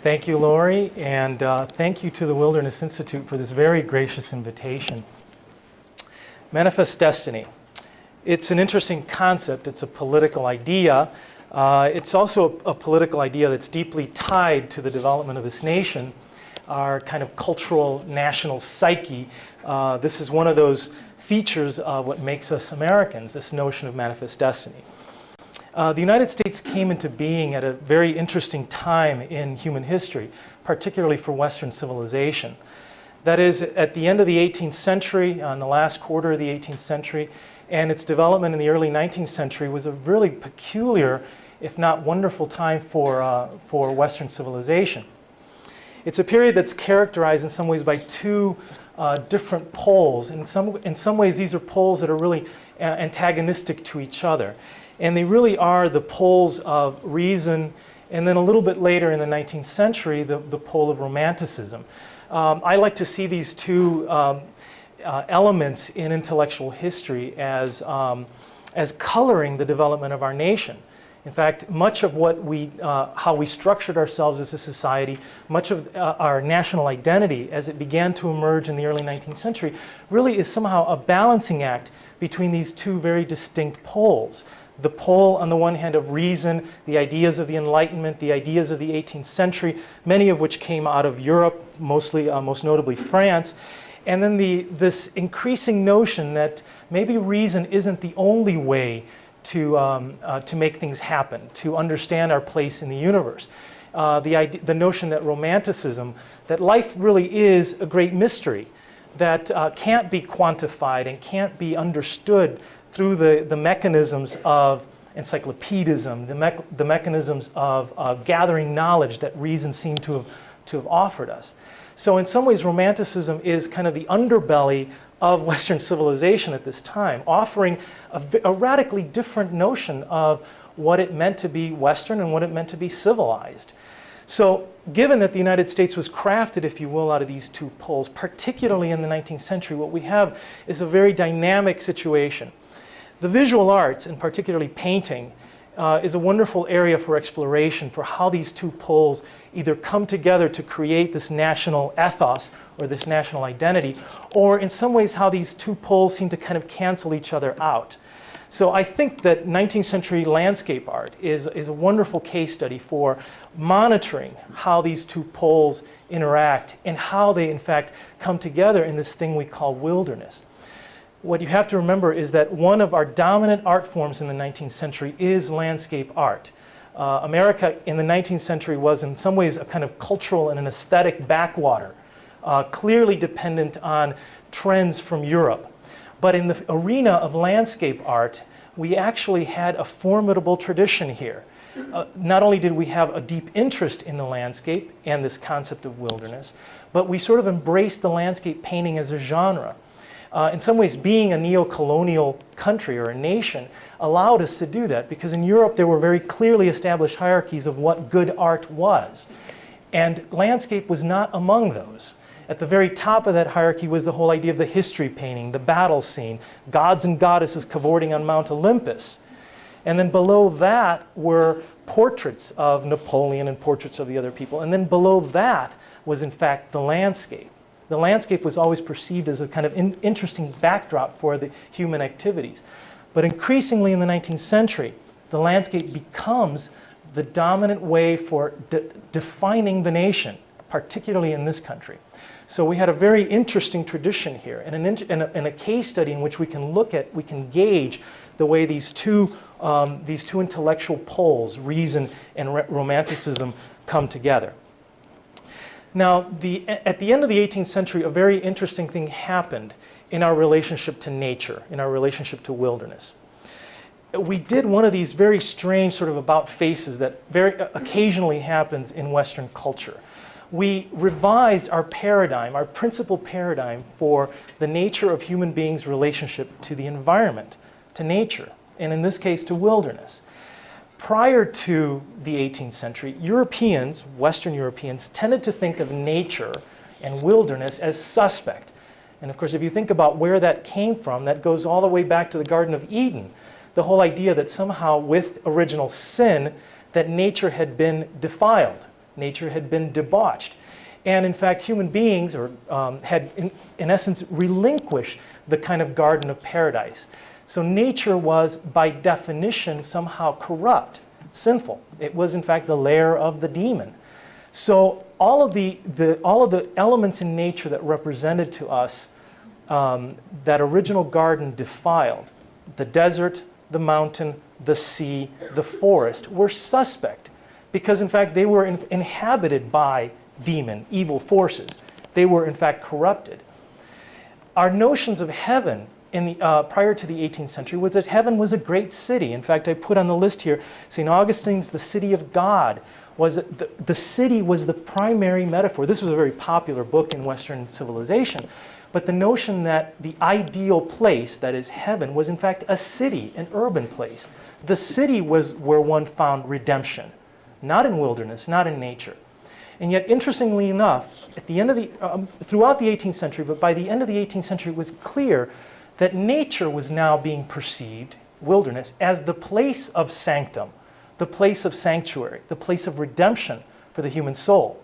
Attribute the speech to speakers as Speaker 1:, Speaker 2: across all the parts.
Speaker 1: Thank you, Lori, and thank you to the Wilderness Institute for this very gracious invitation. Manifest destiny. It's an interesting concept. It's a political idea. It's also a political idea that's deeply tied to the development of this nation, our kind of cultural national psyche. This is one of those features of what makes us Americans, this notion of manifest destiny. The United States came into being at a very interesting time in human history, particularly for Western civilization. That is, at the end of the 18th century, in the last quarter of the 18th century, and its development in the early 19th century was a really peculiar, if not wonderful, time for Western civilization. It's a period that's characterized in some ways by two different poles. In some ways, these are poles that are really antagonistic to each other. And they really are the poles of reason, and then a little bit later in the 19th century, the pole of romanticism. I like to see these two elements in intellectual history as coloring the development of our nation. In fact, much of what how we structured ourselves as a society, much of our national identity as it began to emerge in the early 19th century, really is somehow a balancing act between these two very distinct poles. The pole, on the one hand, of reason, the ideas of the Enlightenment, the ideas of the 18th century, many of which came out of Europe, most notably France, and then this increasing notion that maybe reason isn't the only way to make things happen, to understand our place in the universe. The notion that romanticism, that life really is a great mystery that can't be quantified and can't be understood through the mechanisms of encyclopedism, the mechanisms of gathering knowledge that reason seemed to have offered us. So in some ways, romanticism is kind of the underbelly of Western civilization at this time, offering a radically different notion of what it meant to be Western and what it meant to be civilized. So given that the United States was crafted, if you will, out of these two poles, particularly in the 19th century, what we have is a very dynamic situation. The visual arts, and particularly painting, is a wonderful area for exploration for how these two poles either come together to create this national ethos or this national identity, or in some ways how these two poles seem to kind of cancel each other out. So I think that 19th century landscape art is a wonderful case study for monitoring how these two poles interact and how they in fact come together in this thing we call wilderness. What you have to remember is that one of our dominant art forms in the 19th century is landscape art. America in the 19th century was in some ways a kind of cultural and an aesthetic backwater, clearly dependent on trends from Europe. But in the arena of landscape art, we actually had a formidable tradition here. Not only did we have a deep interest in the landscape and this concept of wilderness, but we sort of embraced the landscape painting as a genre. In some ways, being a neo-colonial country or a nation allowed us to do that, because in Europe there were very clearly established hierarchies of what good art was. And landscape was not among those. At the very top of that hierarchy was the whole idea of the history painting, the battle scene, gods and goddesses cavorting on Mount Olympus. And then below that were portraits of Napoleon and portraits of the other people. And then below that was in fact the landscape. The landscape was always perceived as a kind of interesting backdrop for the human activities. But increasingly in the 19th century, the landscape becomes the dominant way for defining the nation, particularly in this country. So we had a very interesting tradition here, and a case study in which we can gauge the way these two intellectual poles, reason and romanticism, come together. Now, at the end of the 18th century, a very interesting thing happened in our relationship to nature, in our relationship to wilderness. We did one of these very strange sort of about faces that very occasionally happens in Western culture. We revised our paradigm, our principal paradigm for the nature of human beings' relationship to the environment, to nature, and in this case to wilderness. Prior to the 18th century, Europeans, Western Europeans, tended to think of nature and wilderness as suspect. And of course, if you think about where that came from, that goes all the way back to the Garden of Eden. The whole idea that somehow with original sin, that nature had been defiled, Nature had been debauched. And in fact, human beings had, in essence, relinquished the kind of garden of paradise. So nature was, by definition, somehow corrupt, sinful. It was, in fact, the lair of the demon. So all of the elements in nature that represented to us that original garden defiled, the desert, the mountain, the sea, the forest, were suspect because, in fact, they were inhabited by demon, evil forces. They were, in fact, corrupted. Our notions of heaven prior to the 18th century was that heaven was a great city. In fact, I put on the list here, St. Augustine's The City of God. The city was the primary metaphor. This was a very popular book in Western civilization. But the notion that the ideal place, that is heaven, was in fact a city, an urban place. The city was where one found redemption, not in wilderness, not in nature. And yet, interestingly enough, at the end of throughout the 18th century, but by the end of the 18th century, it was clear that nature was now being perceived, wilderness, as the place of sanctum, the place of sanctuary, the place of redemption for the human soul.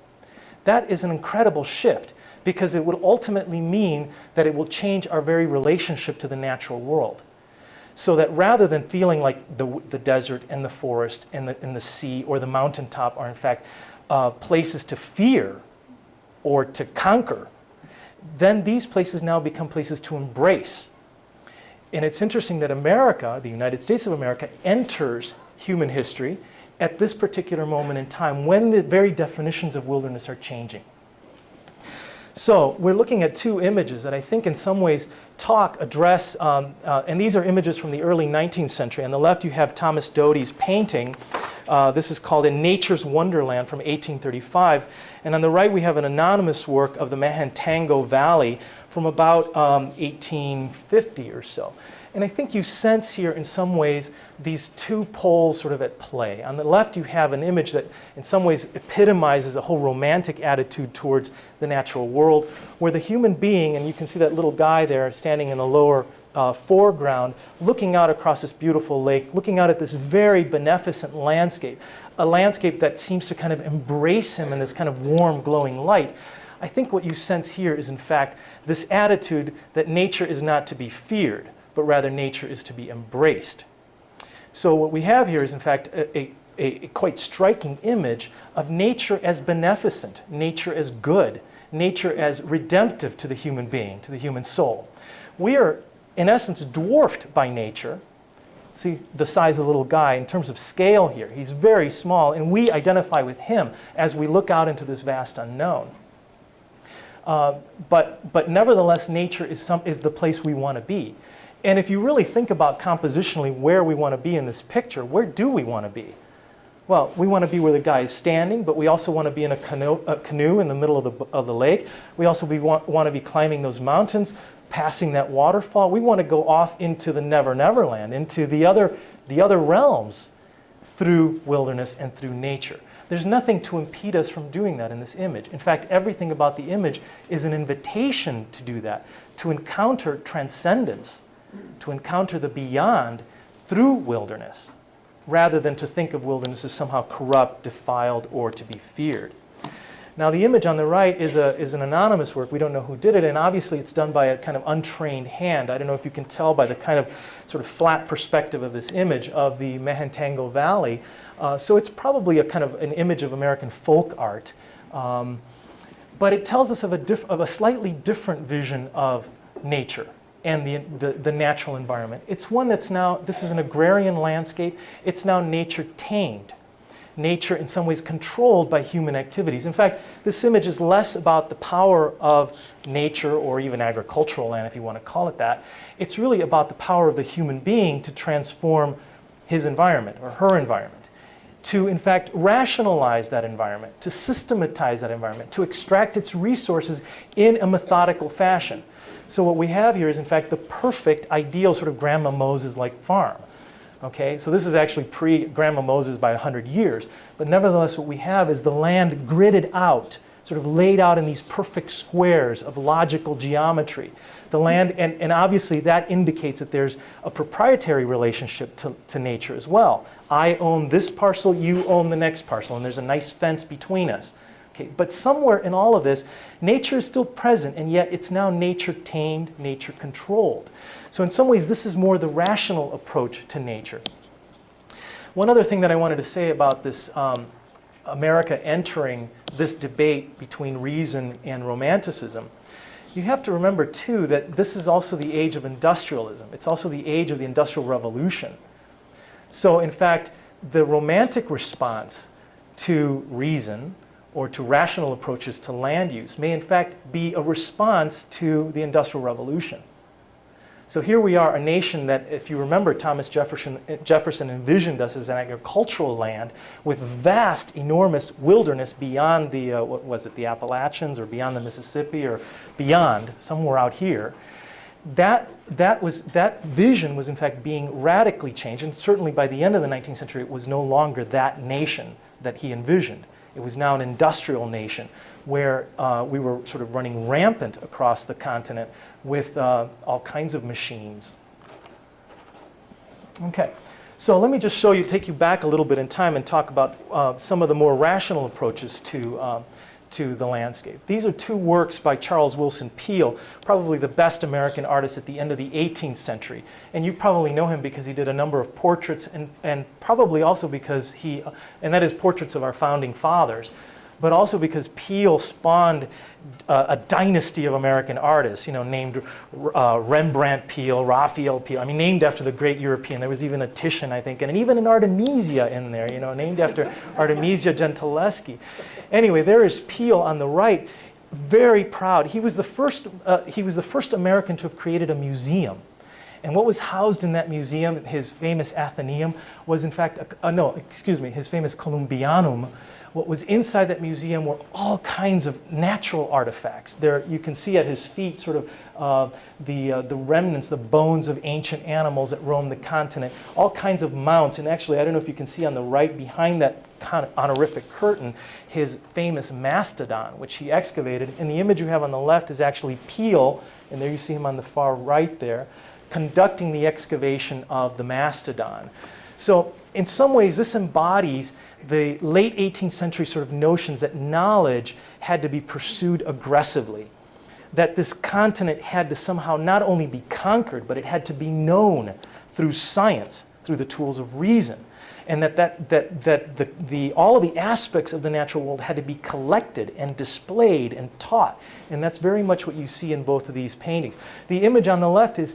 Speaker 1: That is an incredible shift because it would ultimately mean that it will change our very relationship to the natural world. So that rather than feeling like the desert and the forest and the sea or the mountaintop are in fact places to fear or to conquer, then these places now become places to embrace. And it's interesting that America, the United States of America, enters human history at this particular moment in time when the very definitions of wilderness are changing. So we're looking at two images that I think in some ways address, and these are images from the early 19th century. On the left you have Thomas Doty's painting. This is called In Nature's Wonderland from 1835. And on the right we have an anonymous work of the Mahantango Valley from about 1850 or so. And I think you sense here in some ways these two poles sort of at play. On the left you have an image that in some ways epitomizes a whole romantic attitude towards the natural world, where the human being, and you can see that little guy there standing in the lower foreground, looking out across this beautiful lake, looking out at this very beneficent landscape, a landscape that seems to kind of embrace him in this kind of warm, glowing light. I think what you sense here is in fact this attitude that nature is not to be feared, but rather nature is to be embraced. So what we have here is in fact a quite striking image of nature as beneficent, nature as good, nature as redemptive to the human being, to the human soul. We are in essence dwarfed by nature. See the size of the little guy in terms of scale here. He's very small, and we identify with him as we look out into this vast unknown. But nevertheless, nature is the place we want to be. And if you really think about compositionally where we want to be in this picture, where do we want to be? Well, we want to be where the guy is standing, but we also want to be in a canoe in the middle of the lake. We also want to be climbing those mountains, passing that waterfall. We want to go off into the Neverland, into the other realms through wilderness and through nature. There's nothing to impede us from doing that in this image. In fact, everything about the image is an invitation to do that, to encounter transcendence, to encounter the beyond through wilderness, rather than to think of wilderness as somehow corrupt, defiled, or to be feared. Now, the image on the right is an anonymous work. We don't know who did it, and obviously it's done by a kind of untrained hand. I don't know if you can tell by the kind of sort of flat perspective of this image of the Mahantango Valley. So it's probably a kind of an image of American folk art. But it tells us of a slightly different vision of nature and the natural environment. It's one that's now, this is an agrarian landscape, it's now nature tamed. Nature in some ways controlled by human activities. In fact, this image is less about the power of nature or even agricultural land, if you want to call it that. It's really about the power of the human being to transform his environment or her environment, to in fact rationalize that environment, to systematize that environment, to extract its resources in a methodical fashion. So what we have here is in fact the perfect, ideal sort of Grandma Moses-like farm. Okay, so this is actually pre-Grandma Moses by 100 years. But nevertheless, what we have is the land gridded out sort of laid out in these perfect squares of logical geometry. The land, and obviously that indicates that there's a proprietary relationship to nature as well. I own this parcel, you own the next parcel, and there's a nice fence between us. Okay, but somewhere in all of this, nature is still present, and yet it's now nature tamed, nature controlled. So in some ways, this is more the rational approach to nature. One other thing that I wanted to say about this America entering this debate between reason and romanticism, you have to remember too that this is also the age of industrialism. It's also the age of the Industrial Revolution. So in fact, the romantic response to reason or to rational approaches to land use may in fact be a response to the Industrial Revolution. So here we are, a nation that, if you remember, Thomas Jefferson envisioned us as an agricultural land with vast, enormous wilderness beyond the, what was it, the Appalachians or beyond the Mississippi or beyond, somewhere out here. That vision was in fact being radically changed, and certainly by the end of the 19th century it was no longer that nation that he envisioned. It was now an industrial nation where we were sort of running rampant across the continent with all kinds of machines. Okay, so let me just show you, take you back a little bit in time and talk about some of the more rational approaches to the landscape. These are two works by Charles Willson Peale, probably the best American artist at the end of the 18th century. And you probably know him because he did a number of portraits and probably also because he, and that is portraits of our founding fathers, but also because Peale spawned a dynasty of American artists, you know, named Rembrandt Peale, Rafael Peale, I mean, named after the great European. There was even a Titian, I think, and even an Artemisia in there, you know, named after Artemisia Gentileschi. Anyway, there is Peale on the right, very proud. He was the first American to have created a museum. And what was housed in that museum, his famous Athenaeum, was in fact, his famous Columbianum. What was inside that museum were all kinds of natural artifacts. There, you can see at his feet sort of the remnants, the bones of ancient animals that roamed the continent, all kinds of mounts. And actually, I don't know if you can see on the right behind that kind of honorific curtain, his famous mastodon, which he excavated. And the image you have on the left is actually Peale, and there you see him on the far right there, conducting the excavation of the mastodon. So in some ways, this embodies the late 18th century sort of notions that knowledge had to be pursued aggressively, that this continent had to somehow not only be conquered, but it had to be known through science, through the tools of reason, and that all of the aspects of the natural world had to be collected and displayed and taught. And that's very much what you see in both of these paintings. The image on the left is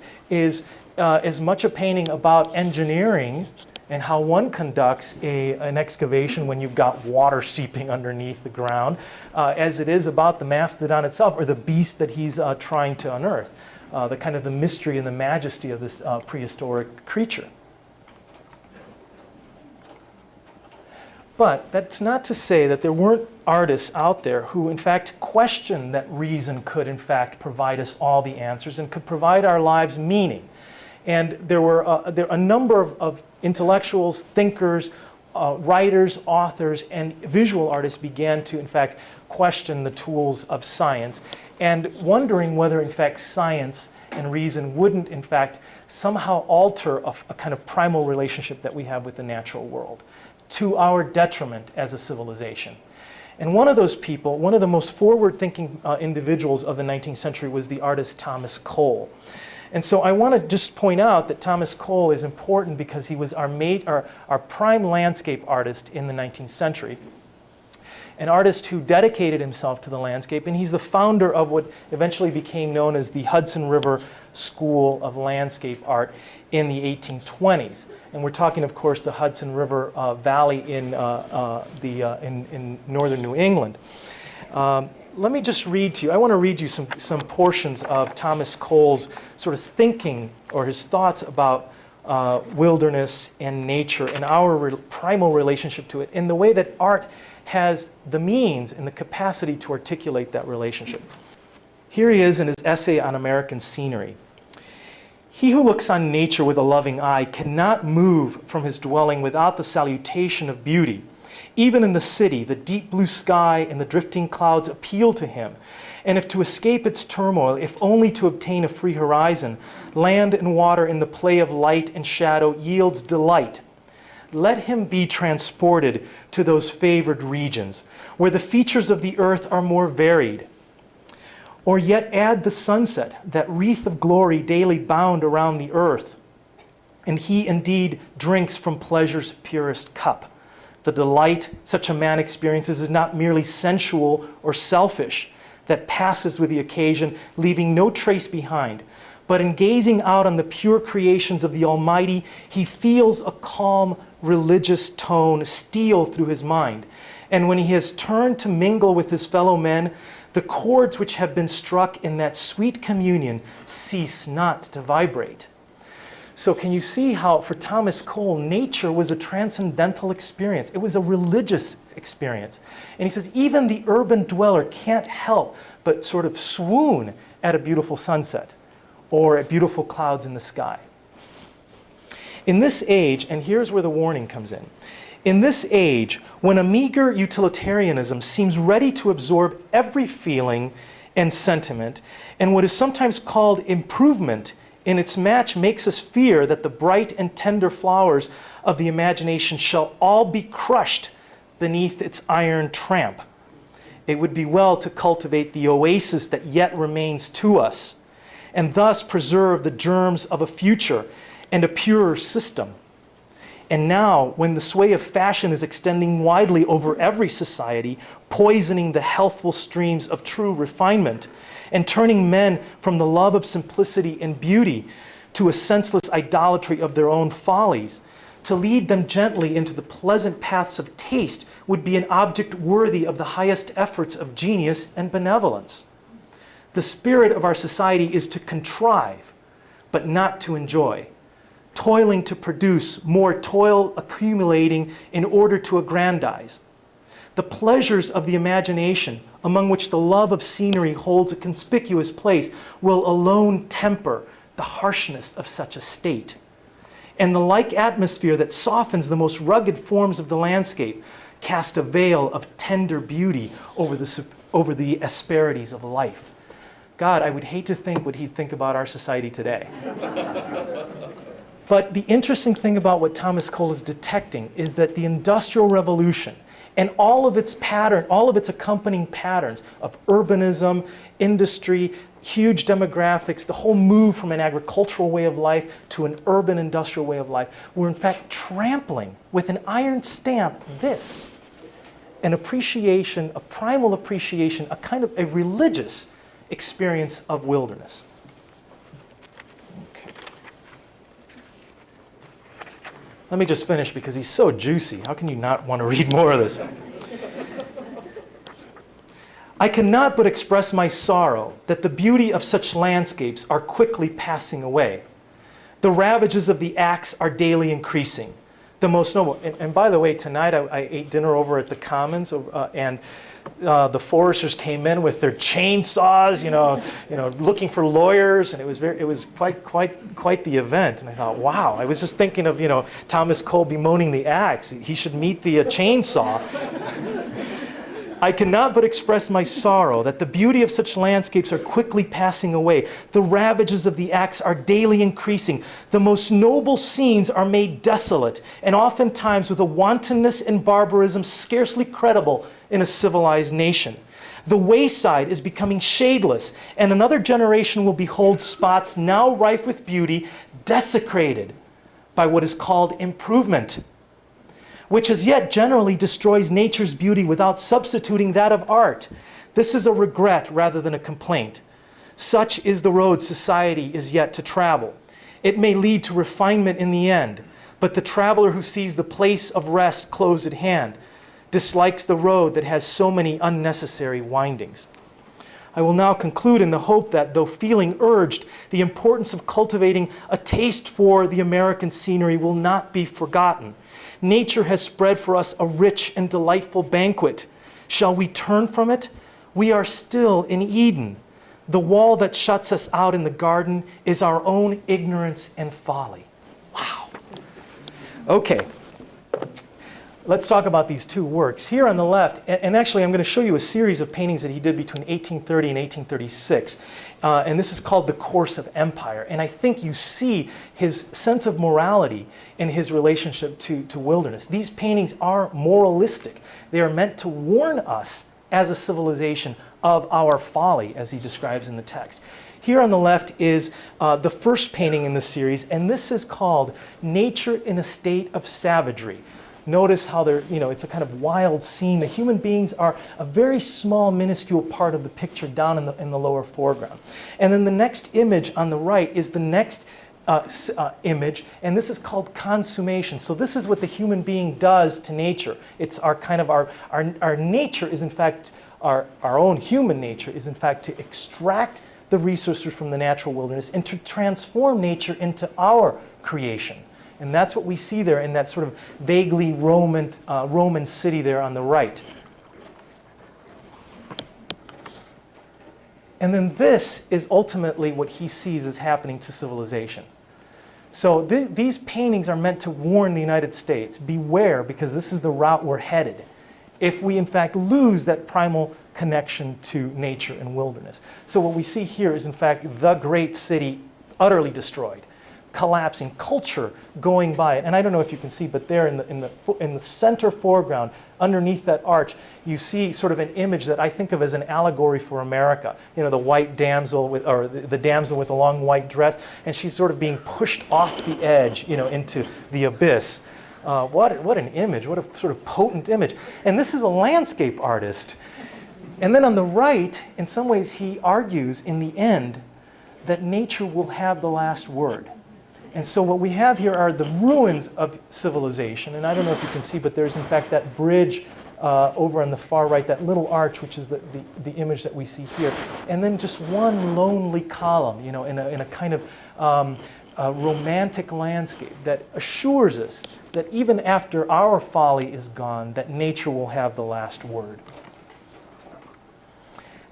Speaker 1: as much a painting about engineering and how one conducts an excavation when you've got water seeping underneath the ground, as it is about the mastodon itself, or the beast that he's trying to unearth, the kind of the mystery and the majesty of this prehistoric creature. But that's not to say that there weren't artists out there who in fact questioned that reason could in fact provide us all the answers and could provide our lives meaning. And there were a number of intellectuals, thinkers, writers, authors, and visual artists began to, in fact, question the tools of science and wondering whether, in fact, science and reason wouldn't, in fact, somehow alter a kind of primal relationship that we have with the natural world to our detriment as a civilization. And one of those people, one of the most forward-thinking individuals of the 19th century was the artist Thomas Cole. And so I want to just point out that Thomas Cole is important because he was our prime landscape artist in the 19th century, an artist who dedicated himself to the landscape, and he's the founder of what eventually became known as the Hudson River School of Landscape Art in the 1820s. And we're talking, of course, the Hudson River Valley in northern New England. Let me just read to you, I want to read you some portions of Thomas Cole's sort of thinking or his thoughts about wilderness and nature and our primal relationship to it in the way that art has the means and the capacity to articulate that relationship. Here he is in his essay on American scenery. He who looks on nature with a loving eye cannot move from his dwelling without the salutation of beauty. Even in the city, the deep blue sky and the drifting clouds appeal to him. And if to escape its turmoil, if only to obtain a free horizon, land and water in the play of light and shadow yields delight, let him be transported to those favored regions where the features of the earth are more varied. Or yet add the sunset, that wreath of glory daily bound around the earth, and he indeed drinks from pleasure's purest cup. The delight such a man experiences is not merely sensual or selfish, that passes with the occasion, leaving no trace behind. But in gazing out on the pure creations of the Almighty, he feels a calm, religious tone steal through his mind. And when he has turned to mingle with his fellow men, the chords which have been struck in that sweet communion cease not to vibrate. So can you see how, for Thomas Cole, nature was a transcendental experience? It was a religious experience. And he says, even the urban dweller can't help but sort of swoon at a beautiful sunset or at beautiful clouds in the sky. In this age, and here's where the warning comes in this age, when a meager utilitarianism seems ready to absorb every feeling and sentiment, and what is sometimes called improvement in its match makes us fear that the bright and tender flowers of the imagination shall all be crushed beneath its iron tramp, it would be well to cultivate the oasis that yet remains to us, and thus preserve the germs of a future and a purer system. And now, when the sway of fashion is extending widely over every society, poisoning the healthful streams of true refinement, and turning men from the love of simplicity and beauty to a senseless idolatry of their own follies, to lead them gently into the pleasant paths of taste would be an object worthy of the highest efforts of genius and benevolence. The spirit of our society is to contrive, but not to enjoy, toiling to produce, more toil accumulating in order to aggrandize. The pleasures of the imagination, among which the love of scenery holds a conspicuous place, will alone temper the harshness of such a state. And the like atmosphere that softens the most rugged forms of the landscape cast a veil of tender beauty over the asperities of life. God, I would hate to think what he'd think about our society today. But the interesting thing about what Thomas Cole is detecting is that the Industrial Revolution and all of its accompanying patterns of urbanism, industry, huge demographics, the whole move from an agricultural way of life to an urban industrial way of life, were in fact trampling with an iron stamp this, an appreciation, a primal appreciation, a kind of a religious experience of wilderness. Let me just finish because he's so juicy. How can you not want to read more of this? I cannot but express my sorrow that the beauty of such landscapes are quickly passing away. The ravages of the axe are daily increasing. The most noble, and by the way, tonight I ate dinner over at the Commons, and the foresters came in with their chainsaws, looking for lawyers, and it was quite the event. And I thought, wow, I was just thinking of Thomas Cole bemoaning the axe. He should meet the chainsaw. I cannot but express my sorrow that the beauty of such landscapes are quickly passing away. The ravages of the axe are daily increasing. The most noble scenes are made desolate, and oftentimes with a wantonness and barbarism scarcely credible in a civilized nation. The wayside is becoming shadeless, and another generation will behold spots now rife with beauty desecrated by what is called improvement, which as yet generally destroys nature's beauty without substituting that of art. This is a regret rather than a complaint. Such is the road society is yet to travel. It may lead to refinement in the end, but the traveler who sees the place of rest close at hand dislikes the road that has so many unnecessary windings. I will now conclude in the hope that, though feeling urged, the importance of cultivating a taste for the American scenery will not be forgotten. Nature has spread for us a rich and delightful banquet. Shall we turn from it? We are still in Eden. The wall that shuts us out in the garden is our own ignorance and folly. Wow. Okay. let's talk about these two works. Here on the left, and actually I'm going to show you a series of paintings that he did between 1830 and 1836. And this is called The Course of Empire. And I think you see his sense of morality in his relationship to wilderness. These paintings are moralistic. They are meant to warn us as a civilization of our folly, as he describes in the text. Here on the left is the first painting in the series, and this is called Nature in a State of Savagery. Notice how it's a kind of wild scene. The human beings are a very small, minuscule part of the picture down in the lower foreground. And then the next image on the right is the next image, and this is called consummation. So this is what the human being does to nature. It's our nature is in fact, our own human nature is in fact to extract the resources from the natural wilderness and to transform nature into our creation. And that's what we see there in that sort of vaguely Roman city there on the right. And then this is ultimately what he sees as happening to civilization. So these paintings are meant to warn the United States, beware, because this is the route we're headed, if we in fact lose that primal connection to nature and wilderness. So what we see here is in fact the great city utterly destroyed, collapsing, culture going by it. And I don't know if you can see, but there in the center foreground, underneath that arch, you see sort of an image that I think of as an allegory for America. You know, the white damsel or the damsel with a long white dress, and she's sort of being pushed off the edge, into the abyss. What an image! What a sort of potent image. And this is a landscape artist. And then on the right, in some ways, he argues in the end that nature will have the last word. And so what we have here are the ruins of civilization. And I don't know if you can see, but there's in fact that bridge over on the far right, that little arch, which is the image that we see here. And then just one lonely column, in a kind of romantic landscape that assures us that even after our folly is gone, that nature will have the last word.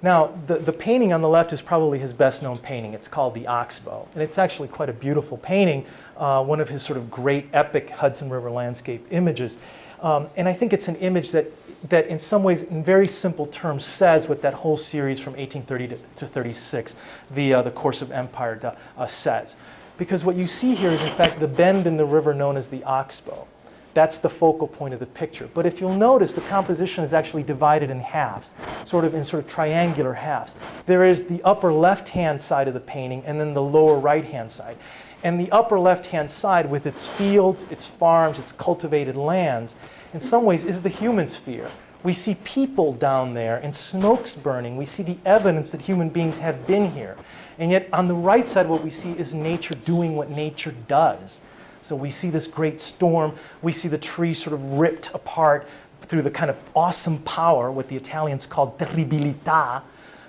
Speaker 1: Now, the painting on the left is probably his best-known painting. It's called The Oxbow, and it's actually quite a beautiful painting, one of his sort of great epic Hudson River landscape images. And I think it's an image that in some ways, in very simple terms, says what that whole series from 1830 to 36, the Course of Empire, says. Because what you see here is, in fact, the bend in the river known as the Oxbow. That's the focal point of the picture. But if you'll notice, the composition is actually divided in halves, sort of triangular halves. There is the upper left-hand side of the painting and then the lower right-hand side. And the upper left-hand side, with its fields, its farms, its cultivated lands, in some ways is the human sphere. We see people down there and smokes burning. We see the evidence that human beings have been here. And yet on the right side, what we see is nature doing what nature does. So we see this great storm. We see the trees sort of ripped apart through the kind of awesome power, what the Italians call terribilità,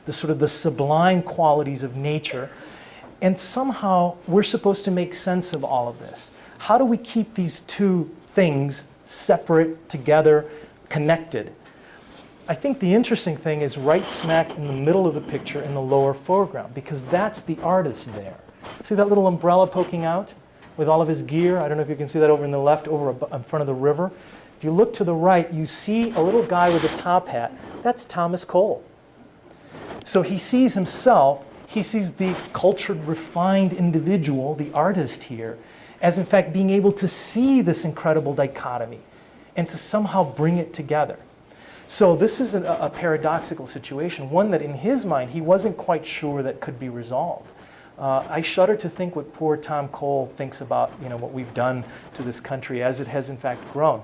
Speaker 1: the sublime qualities of nature. And somehow we're supposed to make sense of all of this. How do we keep these two things separate, together, connected? I think the interesting thing is right smack in the middle of the picture in the lower foreground, because that's the artist there. See that little umbrella poking out with all of his gear? I don't know if you can see that over in the left, over in front of the river. If you look to the right, you see a little guy with a top hat. That's Thomas Cole. So he sees himself, he sees the cultured, refined individual, the artist here, as in fact being able to see this incredible dichotomy and to somehow bring it together. So this is a paradoxical situation, one that in his mind he wasn't quite sure that could be resolved. I shudder to think what poor Tom Cole thinks about what we've done to this country as it has in fact grown.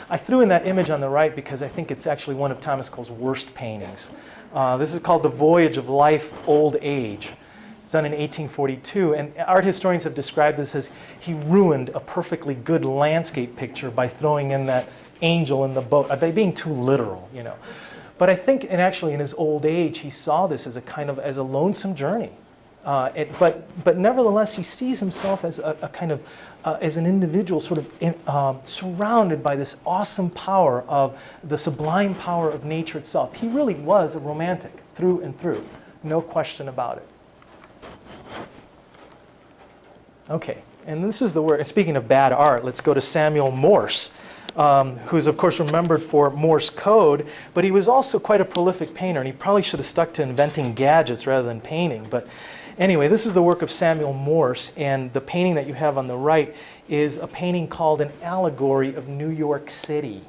Speaker 1: I threw in that image on the right because I think it's actually one of Thomas Cole's worst paintings. This is called The Voyage of Life, Old Age. It's done in 1842, and art historians have described this as he ruined a perfectly good landscape picture by throwing in that angel in the boat, by being too literal, But I think, and actually in his old age, he saw this as a lonesome journey. But nevertheless, he sees himself as as an individual sort of surrounded by this awesome power of the sublime power of nature itself. He really was a romantic through and through, no question about it. Okay, and this is the word. Speaking of bad art, let's go to Samuel Morse. who's of course remembered for Morse code, but he was also quite a prolific painter, and he probably should have stuck to inventing gadgets rather than painting. But anyway, this is the work of Samuel Morse, and the painting that you have on the right is a painting called An Allegory of New York City.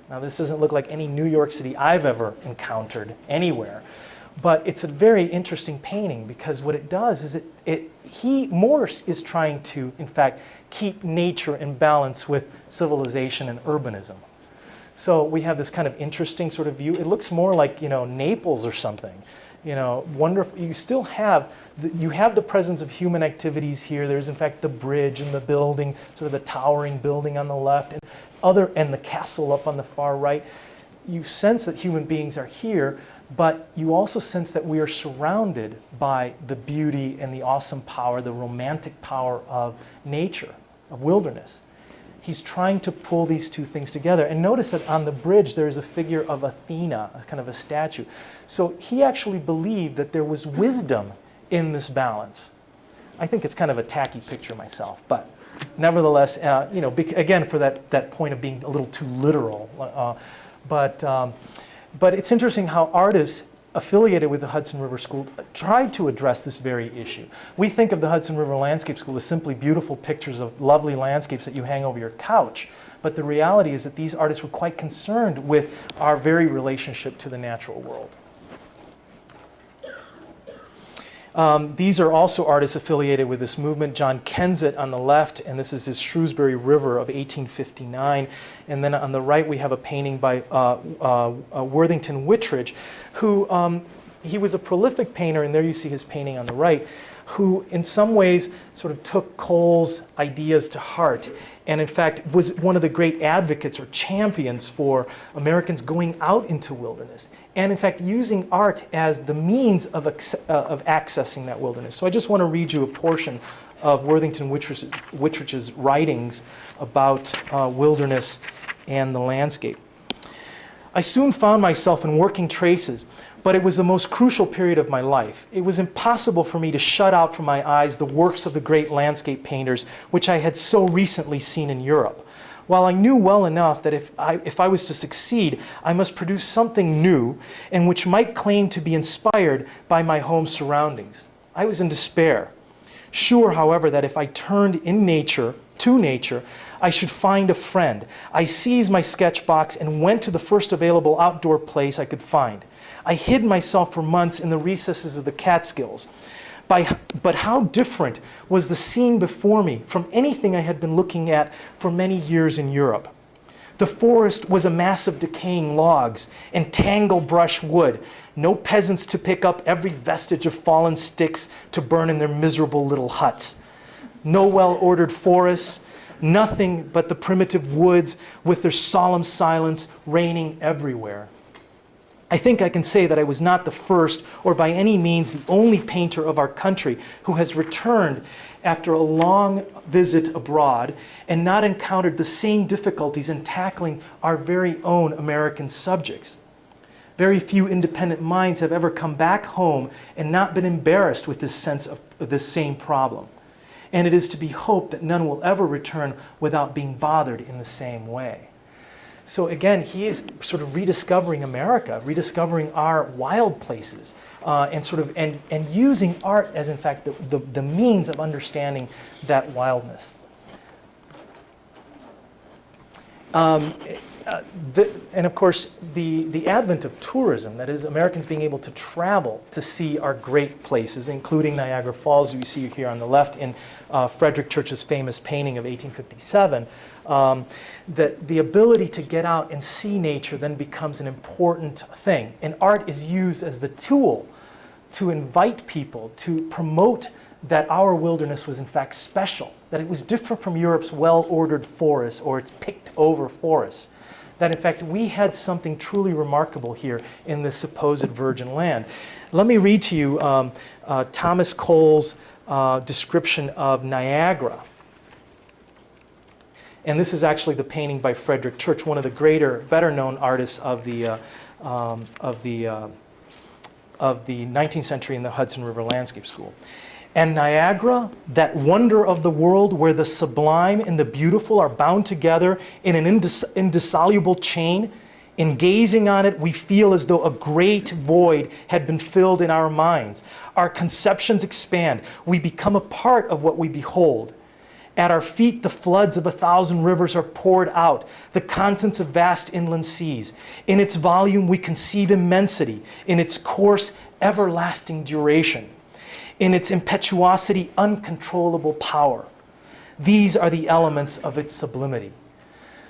Speaker 1: Now, this doesn't look like any New York City I've ever encountered anywhere, but it's a very interesting painting because what it does is Morse is trying to, in fact, keep nature in balance with civilization and urbanism. So we have this kind of interesting sort of view. It looks more like, Naples or something. Wonderful. You still have the presence of human activities here. There's in fact the bridge and the building, sort of the towering building on the left, and the castle up on the far right. You sense that human beings are here, but you also sense that we are surrounded by the beauty and the awesome power, the romantic power of nature, of wilderness. He's trying to pull these two things together. And notice that on the bridge there is a figure of Athena, a kind of a statue. So he actually believed that there was wisdom in this balance. I think it's kind of a tacky picture myself, but nevertheless, again, for that point of being a little too literal. But it's interesting how artists affiliated with the Hudson River School tried to address this very issue. We think of the Hudson River Landscape School as simply beautiful pictures of lovely landscapes that you hang over your couch. But the reality is that these artists were quite concerned with our very relationship to the natural world. These are also artists affiliated with this movement. John Kensett on the left, and this is his Shrewsbury River of 1859. And then on the right we have a painting by Worthington Whitridge, who he was a prolific painter, and there you see his painting on the right, who in some ways sort of took Cole's ideas to heart, and in fact was one of the great advocates or champions for Americans going out into wilderness, and in fact using art as the means of accessing that wilderness. So I just want to read you a portion of Worthington Whitridge's writings about wilderness and the landscape. I soon found myself in working traces, but it was the most crucial period of my life. It was impossible for me to shut out from my eyes the works of the great landscape painters which I had so recently seen in Europe. While I knew well enough that if I was to succeed, I must produce something new and which might claim to be inspired by my home surroundings, I was in despair. Sure, however, that if I turned to nature, I should find a friend. I seized my sketch box and went to the first available outdoor place I could find. I hid myself for months in the recesses of the Catskills. But how different was the scene before me from anything I had been looking at for many years in Europe. The forest was a mass of decaying logs and tangled brush wood, no peasants to pick up every vestige of fallen sticks to burn in their miserable little huts. No well-ordered forests, nothing but the primitive woods with their solemn silence reigning everywhere. I think I can say that I was not the first or by any means the only painter of our country who has returned after a long visit abroad and not encountered the same difficulties in tackling our very own American subjects. Very few independent minds have ever come back home and not been embarrassed with this sense of this same problem. And it is to be hoped that none will ever return without being bothered in the same way. So again, he is sort of rediscovering America, rediscovering our wild places, and using art as in fact the means of understanding that wildness. And of course, the advent of tourism, that is Americans being able to travel to see our great places, including Niagara Falls, you see here on the left in Frederick Church's famous painting of 1857, that the ability to get out and see nature then becomes an important thing. And art is used as the tool to invite people to promote that our wilderness was in fact special, that it was different from Europe's well-ordered forests or its picked-over forests, that in fact we had something truly remarkable here in this supposed virgin land. Let me read to you Thomas Cole's description of Niagara. And this is actually the painting by Frederick Church, one of the better known artists of the 19th century in the Hudson River Landscape School. And Niagara, that wonder of the world where the sublime and the beautiful are bound together in an indissoluble chain, in gazing on it, we feel as though a great void had been filled in our minds. Our conceptions expand. We become a part of what we behold. At our feet, the floods of 1,000 rivers are poured out, the contents of vast inland seas. In its volume, we conceive immensity. In its course, everlasting duration. In its impetuosity, uncontrollable power. These are the elements of its sublimity.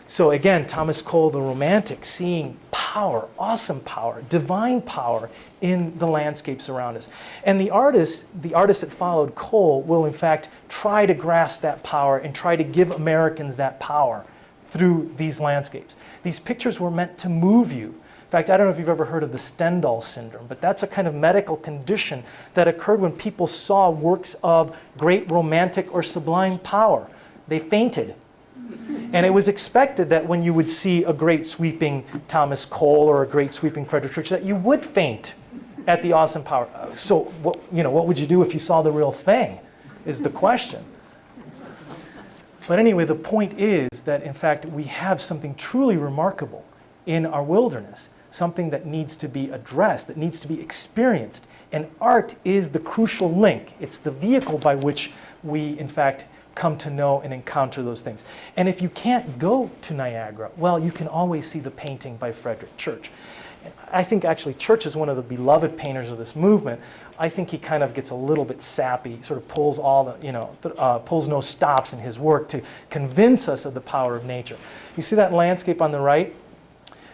Speaker 1: So again, Thomas Cole, the Romantic, seeing power, awesome power, divine power in the landscapes around us. And the artist that followed Cole will in fact try to grasp that power and try to give Americans that power through these landscapes. These pictures were meant to move you. In fact, I don't know if you've ever heard of the Stendhal syndrome, but that's a kind of medical condition that occurred when people saw works of great romantic or sublime power. They fainted. And it was expected that when you would see a great sweeping Thomas Cole or a great sweeping Frederick Church, that you would faint at the awesome power. So what would you do if you saw the real thing, is the question. But anyway, the point is that, in fact, we have something truly remarkable in our wilderness, something that needs to be addressed, that needs to be experienced. And art is the crucial link. It's the vehicle by which we, in fact, come to know and encounter those things. And if you can't go to Niagara, well, you can always see the painting by Frederick Church. I think actually Church is one of the beloved painters of this movement. I think he kind of gets a little bit sappy, sort of pulls all the, pulls no stops in his work to convince us of the power of nature. You see that landscape on the right?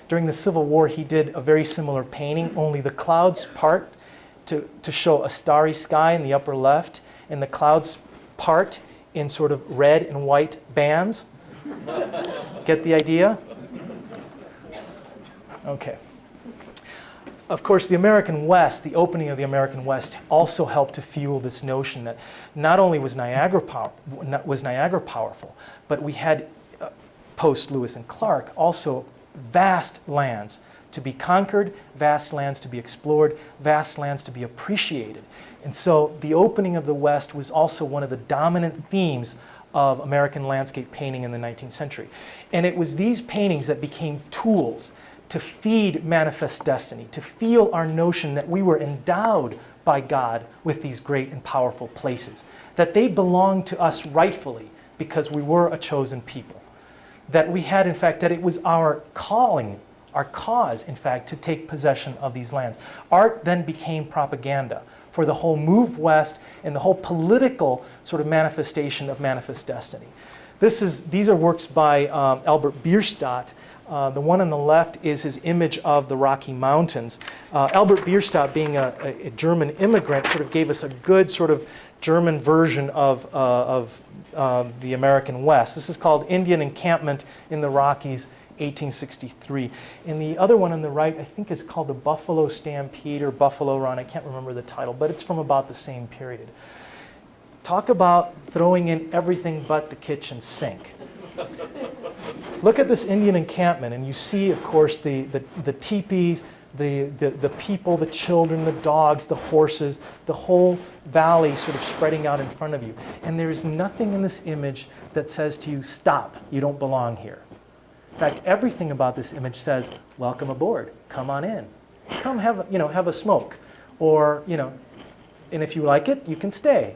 Speaker 1: During the Civil War, he did a very similar painting, only the clouds part to show a starry sky in the upper left, and the clouds part in sort of red and white bands. Get the idea? Okay. Of course, the American West, the opening of the American West, also helped to fuel this notion that not only was Niagara powerful, but we had, post Lewis and Clark, also vast lands to be conquered, vast lands to be explored, vast lands to be appreciated. And so the opening of the West was also one of the dominant themes of American landscape painting in the 19th century. And it was these paintings that became tools to feed manifest destiny, to feel our notion that we were endowed by God with these great and powerful places, that they belonged to us rightfully because we were a chosen people, that we had, in fact, that it was our calling, our cause, in fact, to take possession of these lands. Art then became propaganda for the whole move west and the whole political sort of manifestation of manifest destiny. These are works by Albert Bierstadt. The one on the left is his image of the Rocky Mountains. Albert Bierstadt, being a German immigrant, sort of gave us a good sort of German version of the American West. This is called Indian Encampment in the Rockies, 1863. And the other one on the right, I think, is called the Buffalo Stampede or Buffalo Run. I can't remember the title, but it's from about the same period. Talk about throwing in everything but the kitchen sink. Look at this Indian encampment, and you see, of course, the teepees, the people, the children, the dogs, the horses, the whole valley sort of spreading out in front of you. And there's nothing in this image that says to you, stop, you don't belong here. In fact, everything about this image says, welcome aboard, come on in. Come have a smoke. Or, and if you like it, you can stay.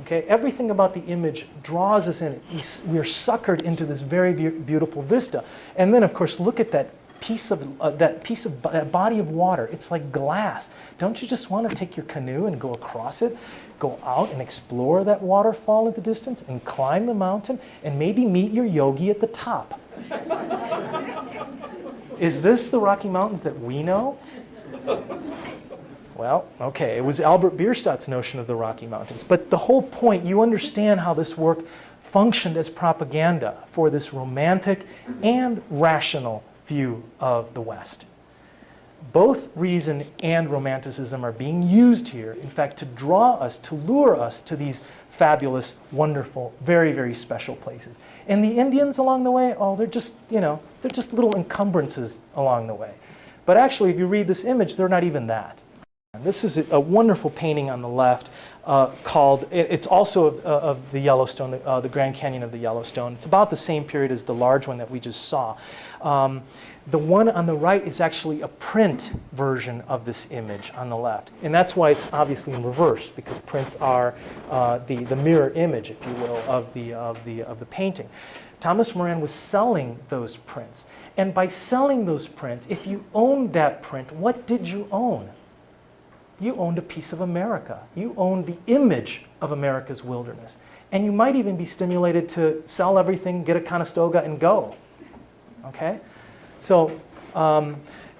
Speaker 1: Okay? Everything about the image draws us in. We are suckered into this very beautiful vista. And then, of course, look at that that body of water. It's like glass. Don't you just want to take your canoe and go across it, go out and explore that waterfall at the distance, and climb the mountain, and maybe meet your yogi at the top? Is this the Rocky Mountains that we know? Well, okay, it was Albert Bierstadt's notion of the Rocky Mountains. But the whole point, you understand how this work functioned as propaganda for this romantic and rational view of the West. Both reason and romanticism are being used here, in fact, to draw us, to lure us to these fabulous, wonderful, very, very special places. And the Indians along the way, oh, they're just little encumbrances along the way. But actually, if you read this image, they're not even that. This is a wonderful painting on the left called, it's also of the Yellowstone, the Grand Canyon of the Yellowstone. It's about the same period as the large one that we just saw. The one on the right is actually a print version of this image on the left. And that's why it's obviously in reverse, because prints are the mirror image, if you will, of the painting. Thomas Moran was selling those prints. And by selling those prints, if you owned that print, what did you own? You owned a piece of America. You owned the image of America's wilderness. And you might even be stimulated to sell everything, get a Conestoga, and go. Okay? So,